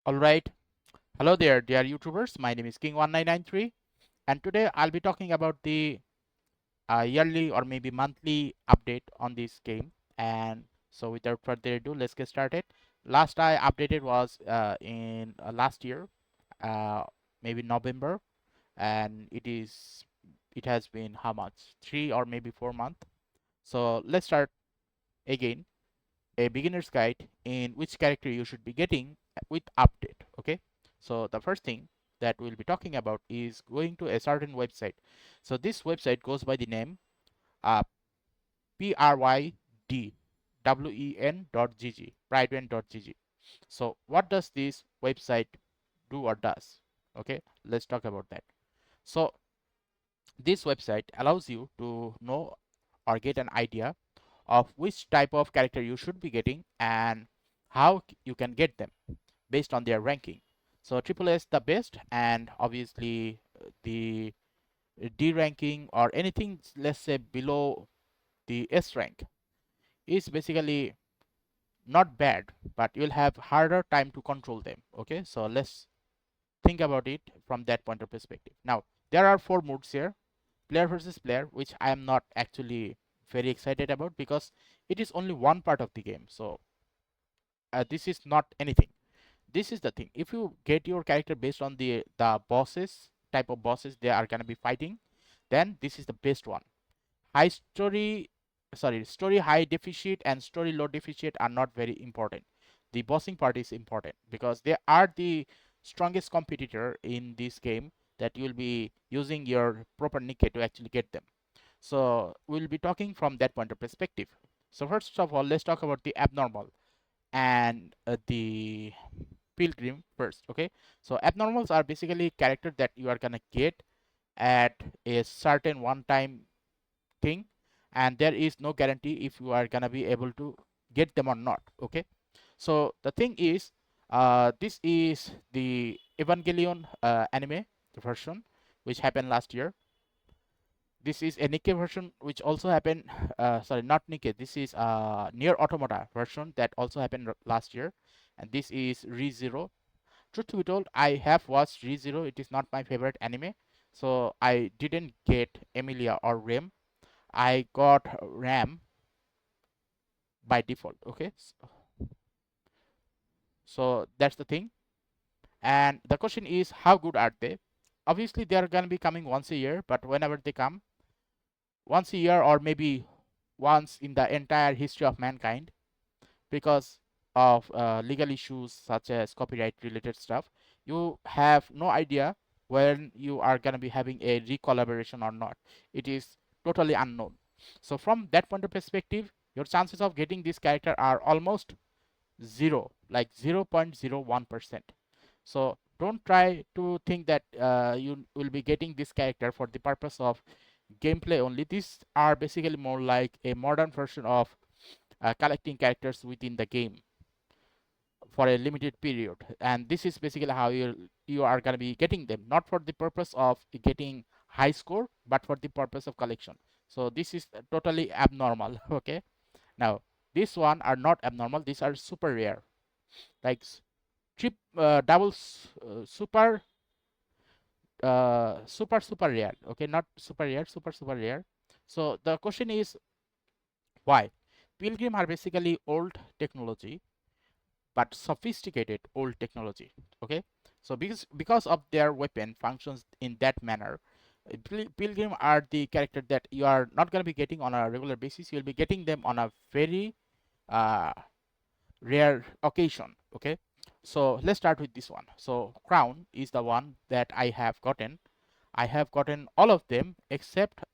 Alright, hello there dear YouTubers, my name is King1993 and today I'll be talking about the yearly or maybe monthly update on this game. And so without further ado, let's get started. Last I updated was in last year, uh, maybe November, and it has been how much? 3 or maybe 4 months. So let's start again. A beginner's guide in which character you should be getting with update. Okay, so the first thing that we'll be talking about is going to a certain website. So this website goes by the name uh, prydwen.gg. So what does this website do or does? Okay, let's talk about that. So this website allows you to know or get an idea of which type of character you should be getting and how you can get them based on their ranking. So triple S the best, and obviously the D ranking or anything, let's say below the S rank, is basically not bad, but you'll have harder time to control them. Okay, so let's think about it from that point of perspective. Now there are 4 modes here: player versus player, which I am not actually very excited about because it is only one part of the game. So this is not anything. This is the thing: if you get your character based on the bosses, type of bosses they are gonna be fighting, then this is the best one. High story, sorry, story high deficit and story low deficit are not very important. The bossing part is important because they are the strongest competitor in this game that you will be using your proper Nikke to actually get them. So we'll be talking from that point of perspective. So first of all, let's talk about the abnormal and the pilgrim first. Okay, so abnormals are basically characters that you are gonna get at a certain one time thing, and there is no guarantee if you are gonna be able to get them or not. Okay, so the thing is, this is the Evangelion anime version which happened last year. This is a Nikke version which also happened, sorry, not Nikke, this is Near Automata version that also happened last year, and this is ReZero. Truth to be told, I have watched ReZero. It is not my favorite anime, so I didn't get Emilia or Rem. I got Ram by default. Okay, so that's the thing. And the question is, how good are they? Obviously, they are gonna be coming once a year, but whenever they come, once a year or maybe once in the entire history of mankind, because of legal issues such as copyright related stuff, you have no idea when you are going to be having a recollaboration or not. It is totally unknown. So from that point of perspective, your chances of getting this character are almost zero, like 0.01%. So don't try to think that you will be getting this character for the purpose of gameplay only. These are basically more like a modern version of collecting characters within the game for a limited period, and this is basically how you are going to be getting them, not for the purpose of getting high score but for the purpose of collection. So this is totally abnormal. Okay, now this one are not abnormal, these are super rare, like trip doubles super rare. Okay, not super rare, super rare. So the question is, why? Pilgrim are basically old technology, but sophisticated old technology. Okay, so because of their weapon functions in that manner, pilgrim are the character that you are not going to be getting on a regular basis. You'll be getting them on a very uh, rare occasion. Okay, so let's start with this one. So crown is the one that I have gotten. I have gotten all of them except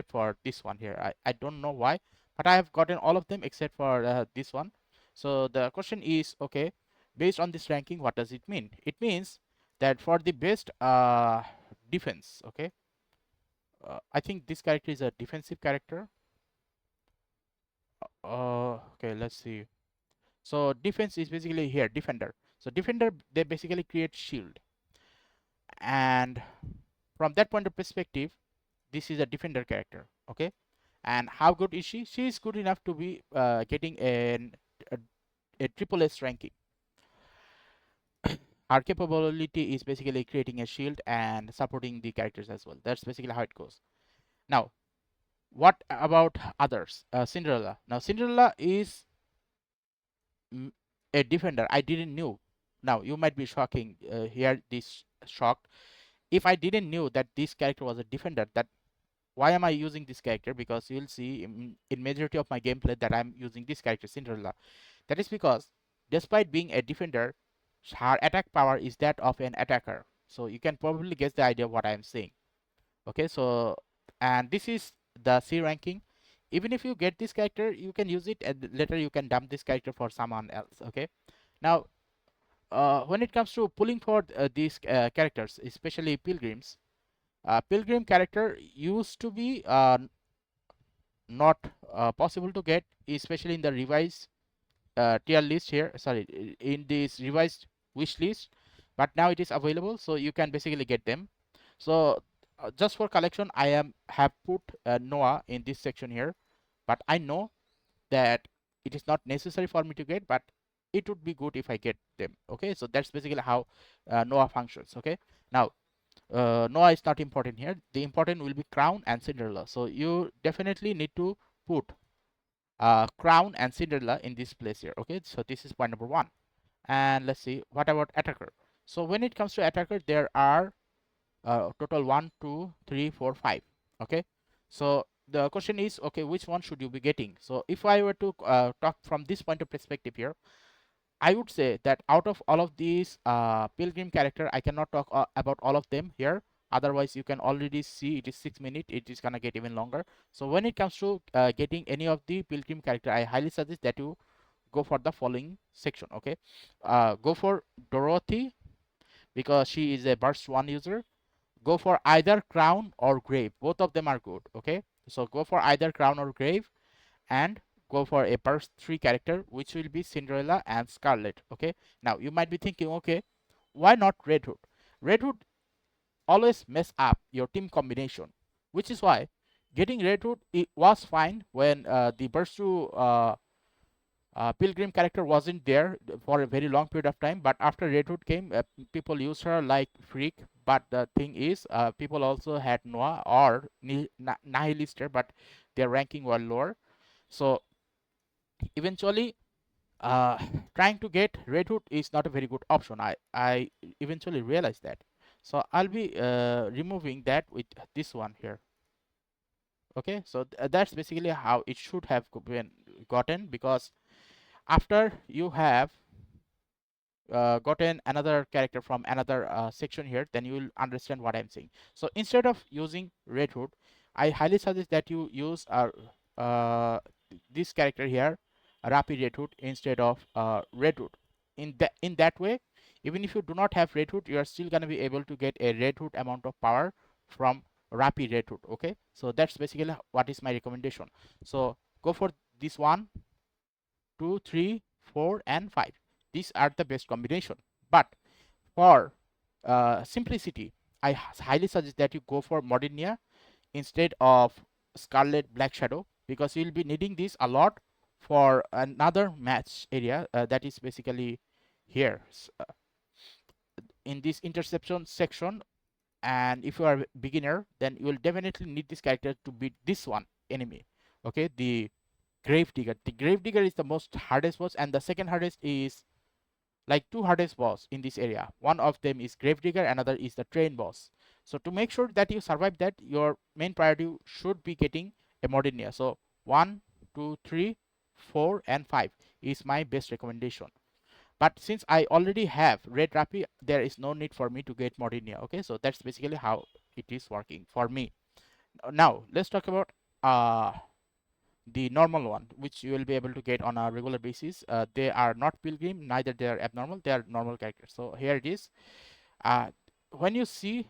for this one here. I don't know why, but I have gotten all of them except for this one. So the question is, okay, based on this ranking, what does it mean? It means that for the best defense, okay, I think this character is a defensive character. Okay, let's see. So defense is basically here, defender. So defender, they basically create shield, and from that point of perspective, this is a defender character. Okay, and how good is she? She is good enough to be getting a triple S ranking. Her capability is basically creating a shield and supporting the characters as well. That's basically how it goes. Now, what about others? Cinderella. Now, Cinderella is a defender. I didn't knew. Now, you might be shocking here. This shocked. If I didn't knew that this character was a defender, that why am I using this character? Because you'll see in majority of my gameplay that I'm using this character, Cinderella. That is because despite being a defender, her attack power is that of an attacker. So you can probably guess the idea of what I'm saying. Okay, so and this is the C ranking. Even if you get this character, you can use it, and later you can dump this character for someone else. Okay, now when it comes to pulling for these characters, especially pilgrims, pilgrim character used to be not possible to get, especially in the revised tier list here. Sorry, in this revised wish list, but now it is available, so you can basically get them. So just for collection, I have put Noah in this section here, but I know that it is not necessary for me to get, but it would be good if I get them. Okay, so that's basically how Noah functions. Okay, now Noah is not important here. The important will be Crown and Cinderella. So you definitely need to put Crown and Cinderella in this place here. Okay, so this is point number 1. And let's see, what about attacker? So when it comes to attacker, there are total 1, 2, 3, 4, 5. Okay, so the question is, okay, which one should you be getting? So if I were to talk from this point of perspective here, I would say that out of all of these pilgrim character, I cannot talk about all of them here. Otherwise, you can already see it is 6 minutes. It is gonna get even longer. So when it comes to getting any of the pilgrim character, I highly suggest that you go for the following section. Okay, go for Dorothy because she is a burst 1 user. Go for either Crown or Grave. Both of them are good. Okay, so go for either Crown or Grave, and go for a burst 3 character, which will be Cinderella and Scarlet. Okay, now you might be thinking, okay, why not Red Hood? Red Hood always mess up your team combination, which is why getting Red Hood, it was fine when the burst 2 pilgrim character wasn't there for a very long period of time, but after Red Hood came, people used her like freak. But the thing is, people also had Noah or Nihilister, but their ranking were lower. So eventually, uh, trying to get Red Hood is not a very good option. I eventually realized that. So I'll be removing that with this one here. Okay, so that's basically how it should have been gotten, because after you have gotten another character from another section here, then you will understand what I'm saying. So instead of using Red Hood, I highly suggest that you use this character here, Rapid Red Hood, instead of Red Hood. In that way, even if you do not have Red Hood, you are still gonna be able to get a Red Hood amount of power from Rapid Red Hood. Okay, so that's basically what is my recommendation. So go for this 1, 2, 3, 4, and 5. These are the best combination. But for simplicity, I highly suggest that you go for Modernia instead of Scarlet Black Shadow, because you'll be needing this a lot for another match area that is basically here in this interception section. And if you are a beginner, then you will definitely need this character to beat this one enemy. Okay, the Gravedigger. The Gravedigger is the most hardest boss, and the second hardest is like two hardest boss in this area. One of them is Gravedigger, another is the train boss. So to make sure that you survive that, your main priority should be getting a Modernia. So 1, 2, 3, 4, and 5 is my best recommendation. But since I already have Red Rapi, there is no need for me to get Modernia. Okay, so that's basically how it is working for me. Now let's talk about the normal one, which you will be able to get on a regular basis. They are not pilgrim, neither they are abnormal, they are normal characters. So here it is. uh, when you see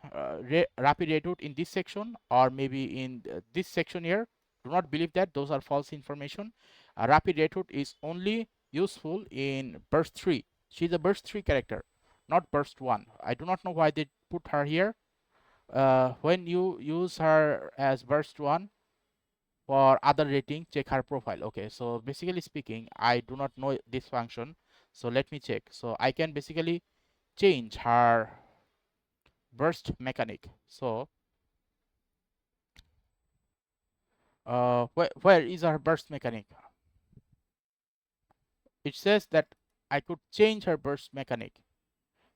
rapid rate in this section, or maybe in this section here, do not believe that, those are false information. Rapid rate is only useful in burst 3. She's a burst 3 character, not burst 1. I do not know why they put her here. When you use her as burst 1, for other rating, check her profile. Okay, so basically speaking, I do not know this function, so let me check. So I can basically change her burst mechanic. So where is her burst mechanic? It says that I could change her burst mechanic,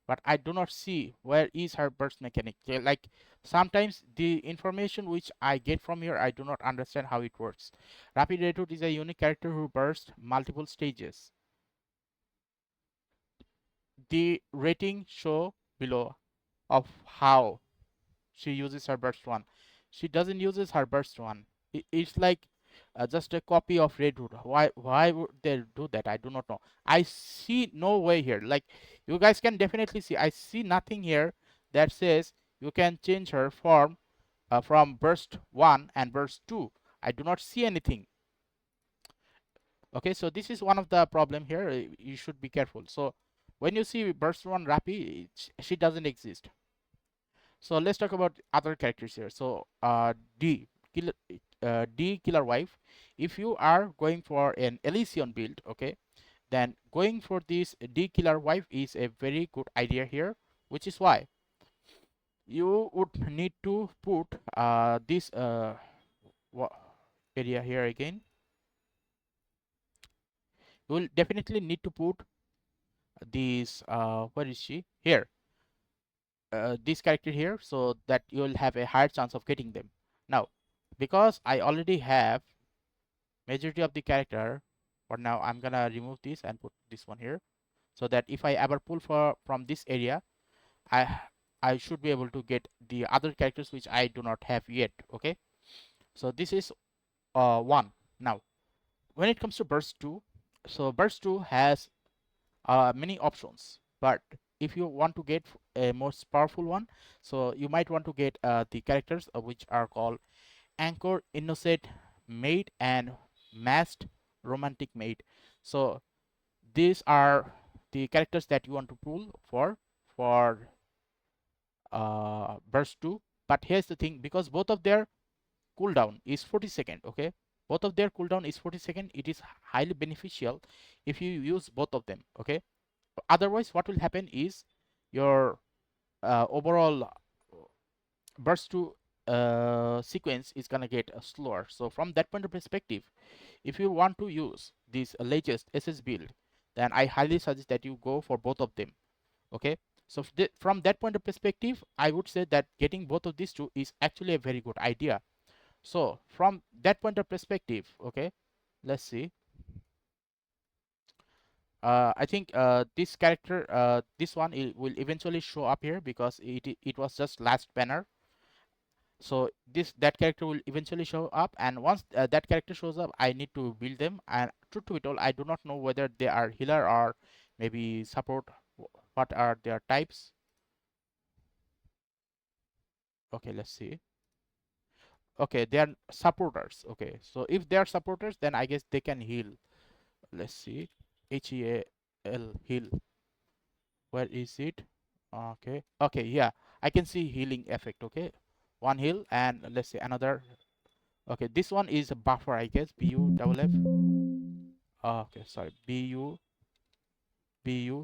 but I do not see where is her burst mechanic. Like sometimes the information which I get from here, I do not understand how it works. Rapid Redwood is a unique character who bursts multiple stages. The rating show below of how she uses her burst one. She doesn't uses her burst one. It's like just a copy of Redwood. Why would they do that? I do not know. I see no way here. Like you guys can definitely see, I see nothing here that says you can change her form from burst 1 and burst 2. I do not see anything. Okay, so this is one of the problem here. You should be careful. So when you see burst 1 Rappi, she doesn't exist. So let's talk about other characters here. So D killer D killer wife. If you are going for an Elysian build, okay, then going for this D killer wife is a very good idea here, which is why you would need to put this area here again. You will definitely need to put this where is she here, this character here, so that you will have a higher chance of getting them. Now because I already have majority of the character, for now I'm gonna remove this and put this one here, so that if I ever pull from this area, I I should be able to get the other characters which I do not have yet. Okay, so this is one. Now when it comes to burst 2, so burst 2 has many options, but if you want to get a most powerful one, so you might want to get the characters which are called Anchor Innocent Maid and Masked Romantic Maid. So these are the characters that you want to pull for burst 2. But here's the thing, because both of their cooldown is 40 seconds, okay, both of their cooldown is 40 seconds, it is highly beneficial if you use both of them. Okay, otherwise what will happen is your overall burst 2 sequence is gonna get slower. So from that point of perspective, if you want to use this latest SS build, then I highly suggest that you go for both of them. Okay, so from that point of perspective, I would say that getting both of these two is actually a very good idea. So from that point of perspective, okay, let's see. I think this character, this one will eventually show up here because it was just last banner. So that character will eventually show up, and once that character shows up, I need to build them. And truth to be told, I do not know whether they are healer or maybe support. What are their types? Okay, let's see. Okay, they are supporters. Okay, so if they are supporters, then I guess they can heal. Let's see. HEAL, heal. Where is it? Okay, okay, yeah, I can see healing effect. Okay, one heal, and let's say another. Okay, this one is a buffer, I guess. BU double F. Okay, sorry. BU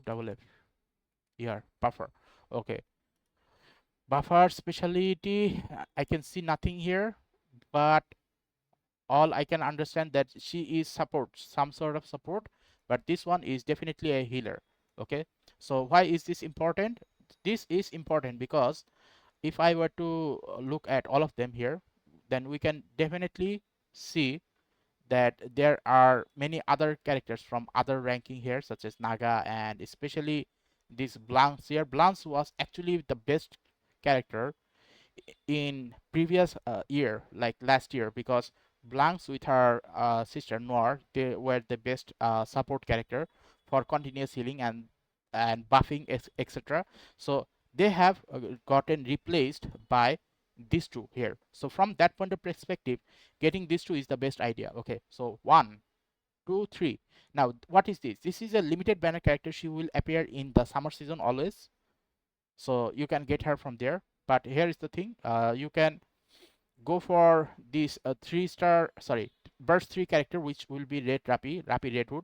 double F. Here, buffer. Okay, buffer specialty. I can see nothing here, but all I can understand that she is support, some sort of support, but this one is definitely a healer. Okay, so why is this important? This is important because if I were to look at all of them here, then we can definitely see that there are many other characters from other ranking here, such as Naga, and especially this Blanche here. Blanche was actually the best character in previous year, like last year, because Blanche with her sister Noir, they were the best support character for continuous healing and buffing, etc. So they have gotten replaced by these two here. So from that point of perspective, getting these two is the best idea. Okay, so 1, 2, 3. Now what is this? This is a limited banner character. She will appear in the summer season always, so you can get her from there. But here is the thing, you can go for this 3-star, sorry, burst 3 character, which will be Rapid Redwood.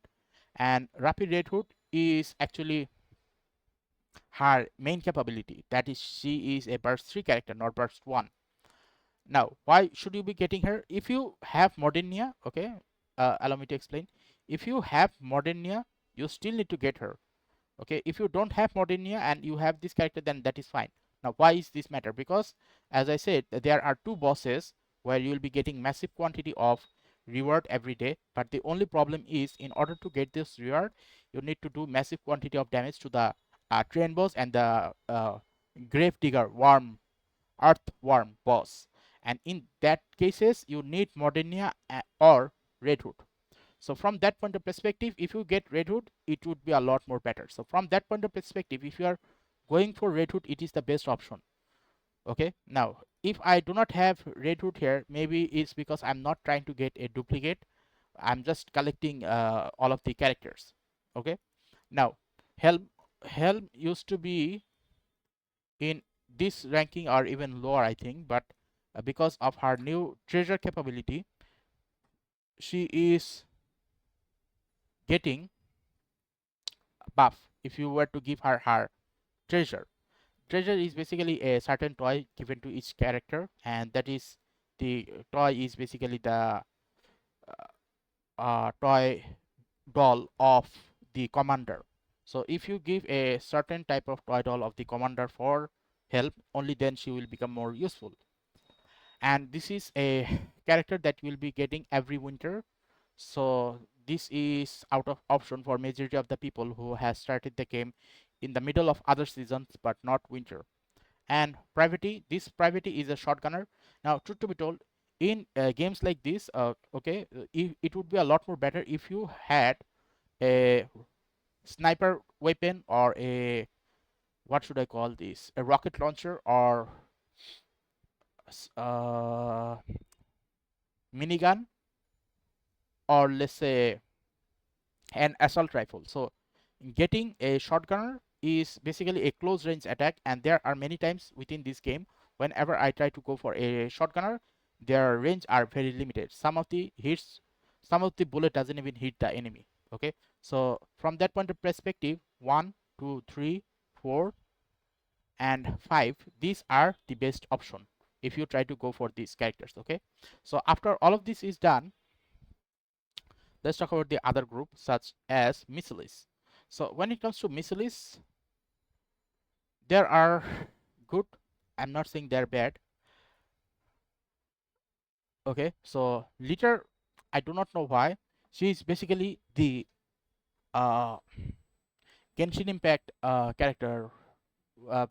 And Rapid Redwood is actually her main capability, that is she is a burst 3 character, not burst 1. Now why should you be getting her? If you have Modernia, okay, allow me to explain. If you have Modernia, you still need to get her. Okay, if you don't have Modernia and you have this character, then that is fine. Now why is this matter? Because as I said, there are two bosses where you will be getting massive quantity of reward every day, but the only problem is in order to get this reward you need to do massive quantity of damage to the train boss and the grave digger worm, earthworm boss, and in that cases you need Modernia or Red Hood. So from that point of perspective, if you get Red Hood, it would be a lot more better. So from that point of perspective, if you are going for Red Hood, it is the best option. Okay, now if I do not have Red Hood here, maybe it's because I'm not trying to get a duplicate. I'm just collecting all of the characters. Okay, now Helm used to be in this ranking or even lower, I think, but because of her new treasure capability, she is getting buff if you were to give her treasure. Treasure is basically a certain toy given to each character, and that is the toy is basically the toy doll of the commander. So if you give a certain type of toy doll of the commander for help, only then she will become more useful. And this is a character that you will be getting every winter. So this is out of option for majority of the people who has started the game in the middle of other seasons but not winter. And Pravity, this Pravity is a shotgunner. Now truth to be told, in games like this, it would be a lot more better if you had a sniper weapon or a, what should I call this, a rocket launcher or uh, minigun, or let's say an assault rifle. So getting a shotgunner is basically a close range attack, and there are many times within this game whenever I try to go for a shotgunner, their range are very limited. Some of the hits, some of the bullet doesn't even hit the enemy. Okay, so from that point of perspective, 1, 2, 3, 4 and 5, these are the best option if you try to go for these characters. Okay, so after all of this is done, let's talk about the other group such as missiles. So when it comes to missiles, there are good, I'm not saying they're bad. Okay, so Litter, I do not know why she is basically the uh, Genshin Impact character,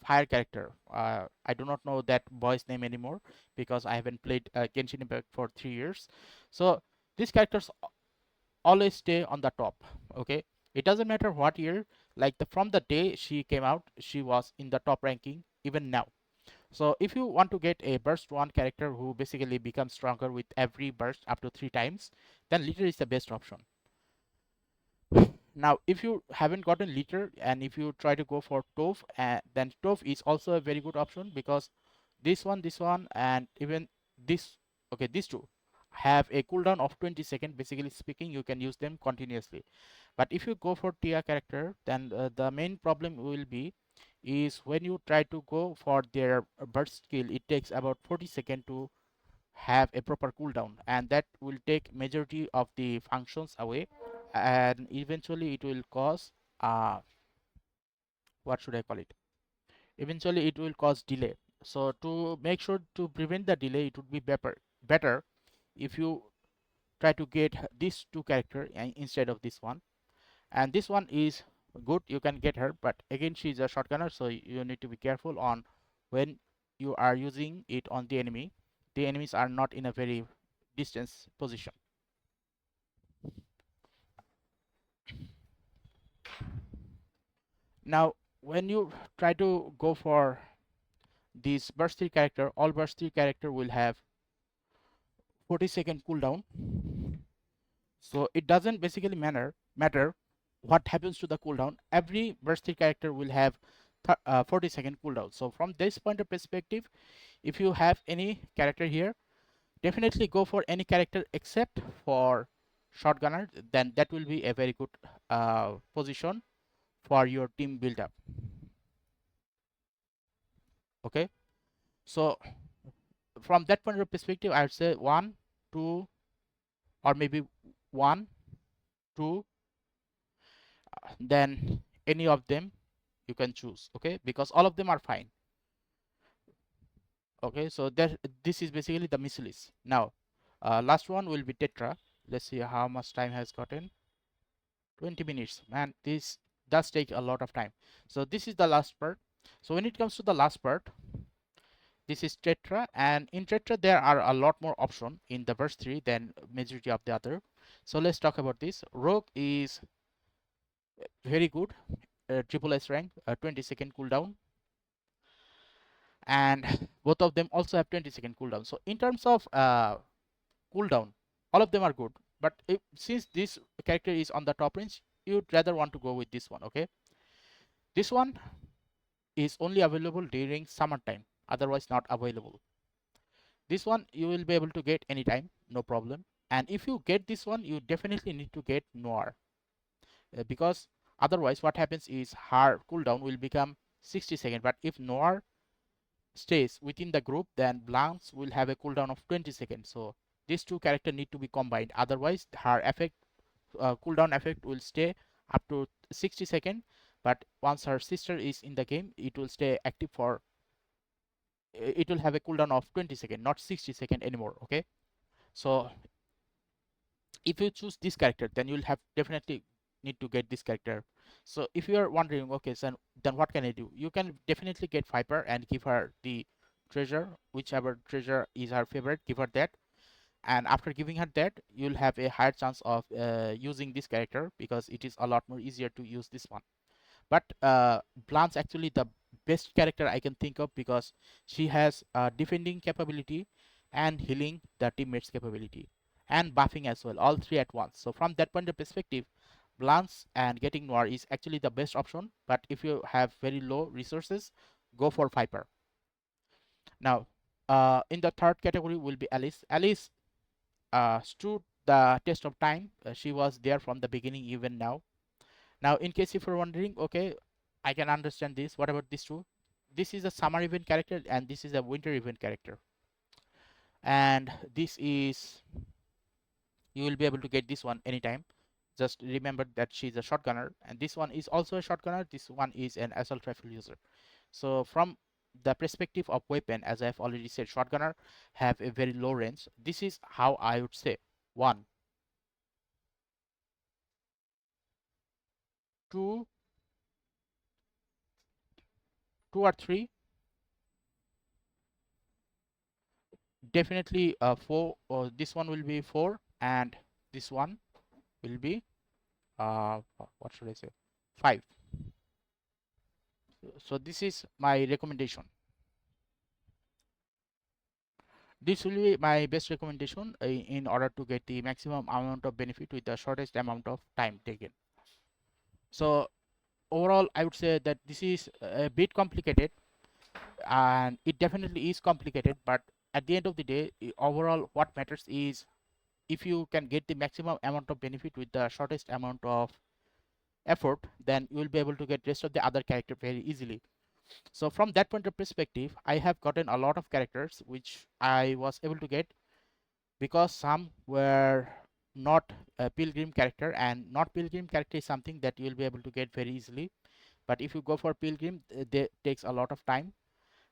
fire character. I do not know that boy's name anymore because I haven't played Genshin Impact for 3 years. So these characters always stay on the top. Okay, it doesn't matter what year, like from the day she came out, she was in the top ranking even now. So if you want to get a burst 1 character who basically becomes stronger with every burst up to 3 times, then Litter is the best option. Now if you haven't gotten Litter and if you try to go for Toph, then Toph is also a very good option because this one and even this, okay, these two have a cooldown of 20 seconds. Basically speaking, you can use them continuously. But if you go for Tia character, then the main problem will be is when you try to go for their burst skill, it takes about 40 seconds to have a proper cooldown, and that will take majority of the functions away, and eventually it will cause what should I call it, eventually it will cause delay. So to make sure to prevent the delay, it would be better if you try to get these two character instead of this one. And this one is good, you can get her, but again she is a shotgunner, so you need to be careful on when you are using it on the enemy. The enemies are not in a very distance position. Now when you try to go for this burst 3 character, all burst 3 character will have 40-second cooldown. So it doesn't basically matter what happens to the cooldown. Every burst 3 character will have 40-second cooldown. So from this point of perspective, if you have any character here, definitely go for any character except for shotgunner, then that will be a very good position for your team build up. Okay, so from that point of perspective, I would say 1, 2, or maybe 1, 2, then any of them you can choose. Okay, because all of them are fine. Okay, so this is basically the miscellaneous. Now last one will be tetra. Let's see how much time has gotten. 20 minutes. Man, this does take a lot of time. So this is the last part. So when it comes to the last part, this is tetra, and in tetra there are a lot more options in the verse 3 than majority of the other. So let's talk about this. Rogue is very good, triple S rank, 20-second cooldown, and both of them also have 20-second cooldown. So in terms of cooldown, all of them are good, but since this character is on the top range, you'd rather want to go with this one. Okay, this one is only available during summertime, otherwise not available. This one you will be able to get anytime, no problem. And if you get this one, you definitely need to get Noir, because otherwise what happens is her cooldown will become 60 seconds. But if Noir stays within the group, then Blanche will have a cooldown of 20 seconds. So these two characters need to be combined, otherwise her effect, cooldown effect, will stay up to 60 seconds. But once her sister is in the game, it will stay active for, it will have a cooldown of 20 seconds, not 60 seconds anymore. Okay, so if you choose this character, then you'll have definitely need to get this character. So if you are wondering, okay, so then what can I do, you can definitely get Viper and give her the treasure, whichever treasure is her favorite, give her that. And after giving her that, you'll have a higher chance of using this character, because it is a lot more easier to use this one. But Blanche actually the best character I can think of, because she has defending capability and healing the teammates capability and buffing as well, all three at once. So from that point of perspective, Blanche and getting Noir is actually the best option. But if you have very low resources, go for Viper. Now in the third category will be Alice. Alice stood the test of time. She was there from the beginning, even now. Now, in case if you're wondering, okay, I can understand this. What about this two? This is a summer event character, and this is a winter event character. And this is, you will be able to get this one anytime. Just remember that she's a shotgunner, and this one is also a shotgunner. This one is an assault rifle user. So from the perspective of weapon, as I've already said, shotgunner have a very low range. This is how I would say: 1, 2, 2 or 3, definitely 4, or this one will be 4, and this one will be what should I say, 5. So this is my recommendation. This will be my best recommendation in order to get the maximum amount of benefit with the shortest amount of time taken. So overall, I would say that this is a bit complicated, and it definitely is complicated, but at the end of the day, overall what matters is if you can get the maximum amount of benefit with the shortest amount of effort, then you will be able to get rest of the other character very easily. So from that point of perspective, I have gotten a lot of characters which I was able to get, because some were not a pilgrim character, and not pilgrim character is something that you will be able to get very easily. But if you go for pilgrim, it takes a lot of time.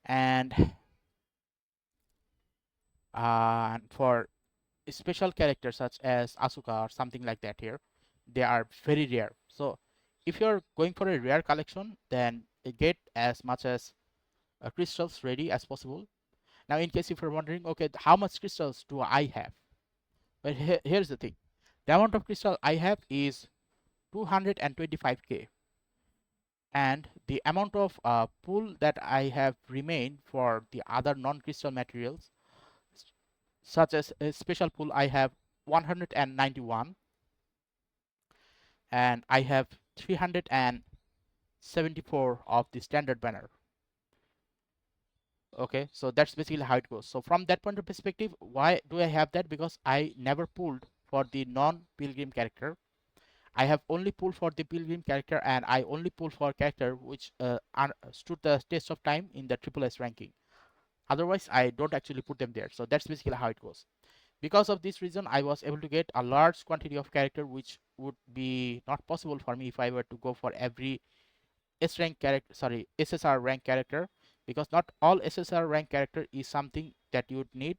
And for special characters such as Asuka or something like that, here they are very rare. So if you're going for a rare collection, then get as much as crystals ready as possible. Now in case if you're wondering, okay, how much crystals do I have? But here's the thing: the amount of crystal I have is 225k, and the amount of pool that I have remained for the other non-crystal materials, such as a special pool, I have 191, and I have 374 of the standard banner. Okay, so that's basically how it goes. So from that point of perspective, why do I have that? Because I never pulled for the non-pilgrim character. I have only pulled for the pilgrim character, and I only pull for character which stood the test of time in the triple S ranking. Otherwise I don't actually put them there. So that's basically how it goes. Because of this reason, I was able to get a large quantity of character, which would be not possible for me if I were to go for every S rank character, sorry, SSR rank character, because not all SSR rank character is something that you would need.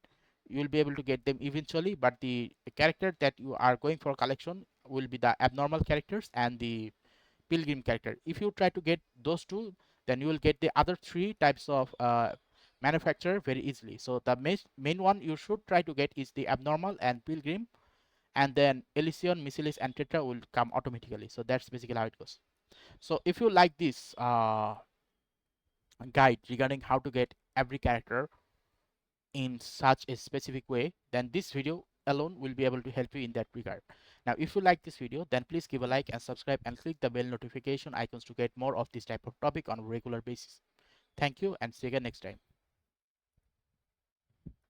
You will be able to get them eventually, but the character that you are going for collection will be the abnormal characters and the pilgrim character. If you try to get those two, then you will get the other three types of manufacturer very easily. So the main one you should try to get is the abnormal and pilgrim, and then Elysion, Missilis, and Tetra will come automatically. So that's basically how it goes. So if you like this guide regarding how to get every character in such a specific way, then this video alone will be able to help you in that regard. Now if you like this video, then please give a like and subscribe and click the bell notification icons to get more of this type of topic on a regular basis. Thank you and see you again next time.